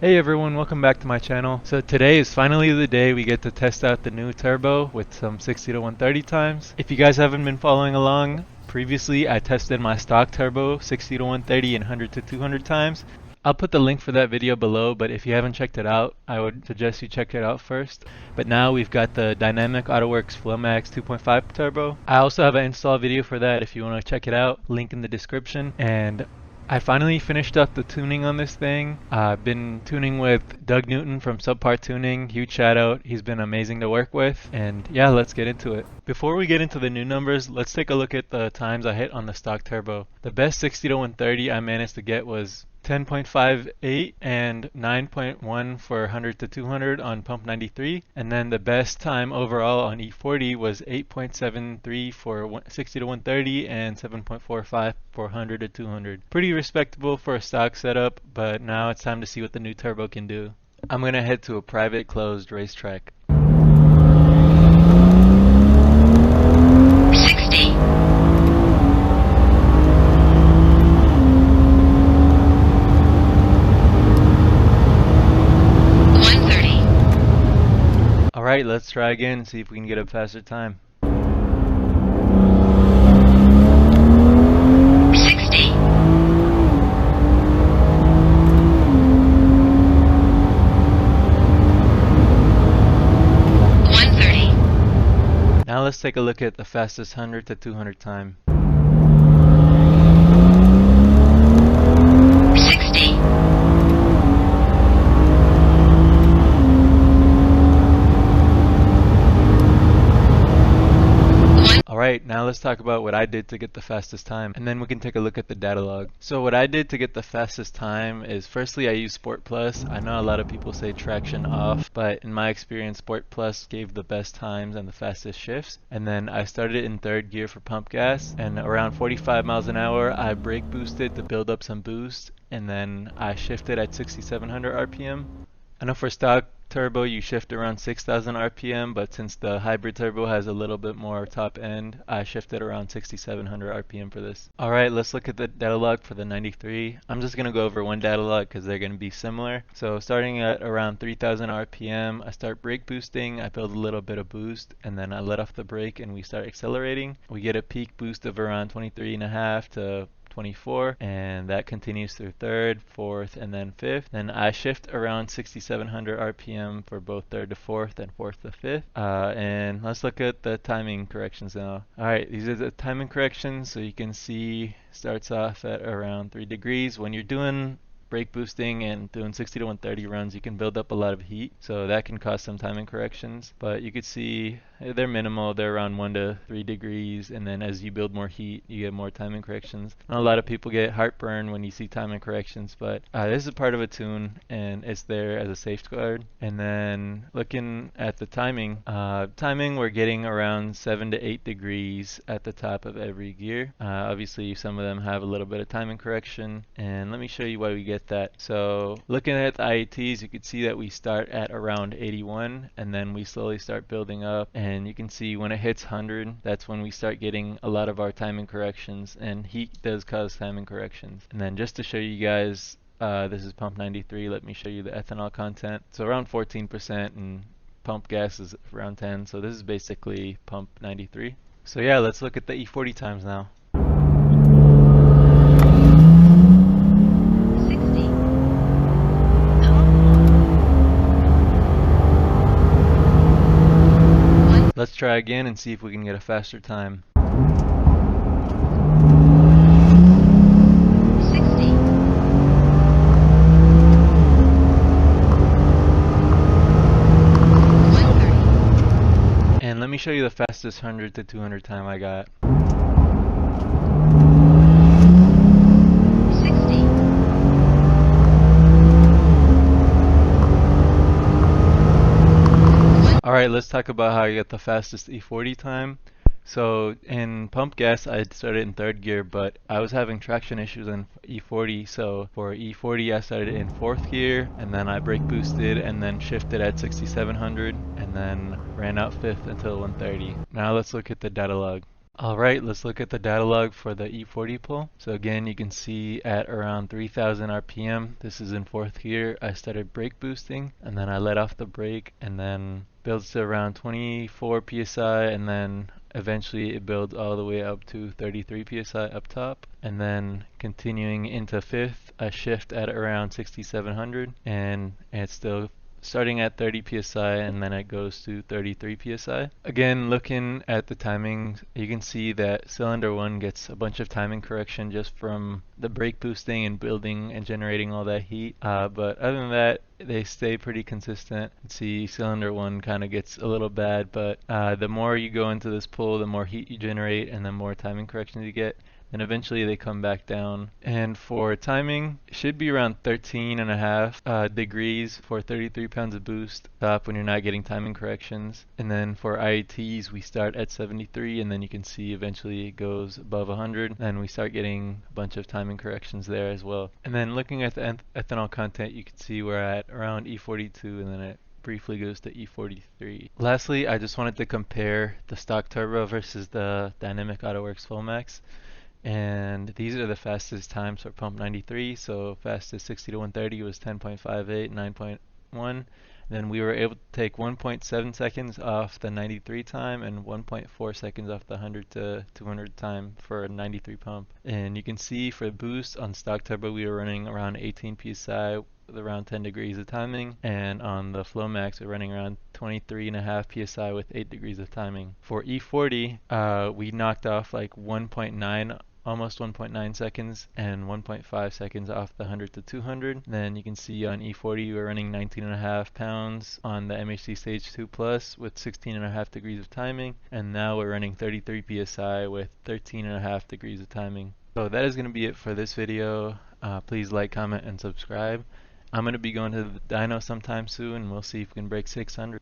Hey everyone, welcome back to my channel. So today is finally the day we get to test out the new turbo with some 60 to 130 times. If you guys haven't been following along, previously I tested my stock turbo 60 to 130 and 100 to 200 times. I'll put the link for that video below, but if you haven't checked it out, I would suggest you check it out first. But now we've got the Dynamic AutoWorks Flowmax 2.5 turbo. I also have an install video for that if you want to check it out, link in the description. And I finally finished up the tuning on this thing. I've been tuning with Doug Newton from Subpart Tuning. Huge shout out. He's been amazing to work with. And yeah, let's get into it. Before we get into the new numbers, let's take a look at the times I hit on the stock turbo. The best 60 to 130 I managed to get was 10.58 and 9.1 for 100 to 200 on pump 93, and then the best time overall on E40 was 8.73 for 60 to 130 and 7.45 for 100 to 200. Pretty respectable for a stock setup, but now it's time to see what the new turbo can do. I'm gonna head to a private closed racetrack. 60. Alright, let's try again and see if we can get a faster time. 60. 130. Now let's take a look at the fastest 100 to 200 time. 60. Alright, now let's talk about what I did to get the fastest time, and then we can take a look at the data log. So what I did to get the fastest time is, firstly I used Sport Plus. I know a lot of people say traction off, but in my experience Sport Plus gave the best times and the fastest shifts. And then I started in third gear for pump gas, and around 45 miles an hour I brake boosted to build up some boost, and then I shifted at 6700 RPM. I know for stock turbo you shift around 6000 RPM, but since the hybrid turbo has a little bit more top end, I shifted around 6700 RPM for this. Alright, let's look at the data log for the 93. I'm just going to go over one data log because they're going to be similar. So starting at around 3000 RPM, I start brake boosting, I build a little bit of boost, and then I let off the brake and we start accelerating. We get a peak boost of around 23.5 to 24, and that continues through third, fourth, and then fifth. Then I shift around 6700 RPM for both third to fourth and fourth to fifth. And let's look at the timing corrections now. Alright, these are the timing corrections. So you can see starts off at around 3 degrees. When you're doing brake boosting and doing 60 to 130 runs, you can build up a lot of heat, so that can cause some timing corrections. But you could see they're minimal, they're around 1 to 3 degrees, and then as you build more heat you get more timing corrections. And a lot of people get heartburn when you see timing corrections, but this is a part of a tune and it's there as a safeguard. And then looking at the timing, we're getting around 7 to 8 degrees at the top of every gear. Obviously some of them have a little bit of timing correction, and let me show you why we get that. So looking at the IATs, you can see that we start at around 81 and then we slowly start building up, and you can see when it hits 100, that's when we start getting a lot of our timing corrections, and heat does cause timing corrections. And then just to show you guys, this is pump 93, let me show you the ethanol content. So around 14% and pump gas is around 10, so this is basically pump 93. So yeah, let's look at the E40 times now. 60. Let's try again and see if we can get a faster time. 60. And let me show you the fastest 100 to 200 time I got. 60. Alright, let's talk about how I get the fastest E40 time. So in pump gas I started in third gear, but I was having traction issues in E40, so for E40 I started in fourth gear, and then I brake boosted and then shifted at 6700 and then ran out fifth until 130. Now let's look at the data log. Alright, let's look at the data log for the E40 pull. So again, you can see at around 3000 RPM, this is in fourth gear, I started brake boosting, and then I let off the brake, and then builds to around 24 psi, and then eventually it builds all the way up to 33 psi up top. And then continuing into fifth, I shift at around 6700, and it's still starting at 30 psi, and then it goes to 33 psi. Again, looking at the timing, you can see that cylinder 1 gets a bunch of timing correction just from the brake boosting and building and generating all that heat. But other than that, they stay pretty consistent. You can see cylinder 1 kind of gets a little bad, but the more you go into this pull, the more heat you generate and the more timing corrections you get. And eventually they come back down. And for timing, it should be around 13.5 degrees for 33 pounds of boost top when you're not getting timing corrections. And then for IATs, we start at 73, and then you can see eventually it goes above 100, and we start getting a bunch of timing corrections there as well. And then looking at the ethanol content, you can see we're at around E42, and then it briefly goes to E43. Lastly, I just wanted to compare the stock turbo versus the Dynamic AutoWorks Flowmax. And these are the fastest times for pump 93. So fastest 60 to 130 was 10.58, 9.1. Then we were able to take 1.7 seconds off the 93 time and 1.4 seconds off the 100 to 200 time for a 93 pump. And you can see for boost on stock turbo we were running around 18 psi with around 10 degrees of timing, and on the Flowmax we're running around 23.5 psi with 8 degrees of timing. For E40, we knocked off like 1.9, almost 1.9 seconds and 1.5 seconds off the 100 to 200. Then you can see on E40 we're running 19.5 pounds on the MHD Stage 2 Plus with 16.5 degrees of timing, and now we're running 33 psi with 13.5 degrees of timing. So that is going to be it for this video. Please like, comment, and subscribe. I'm going to be going to the dyno sometime soon, and we'll see if we can break 600.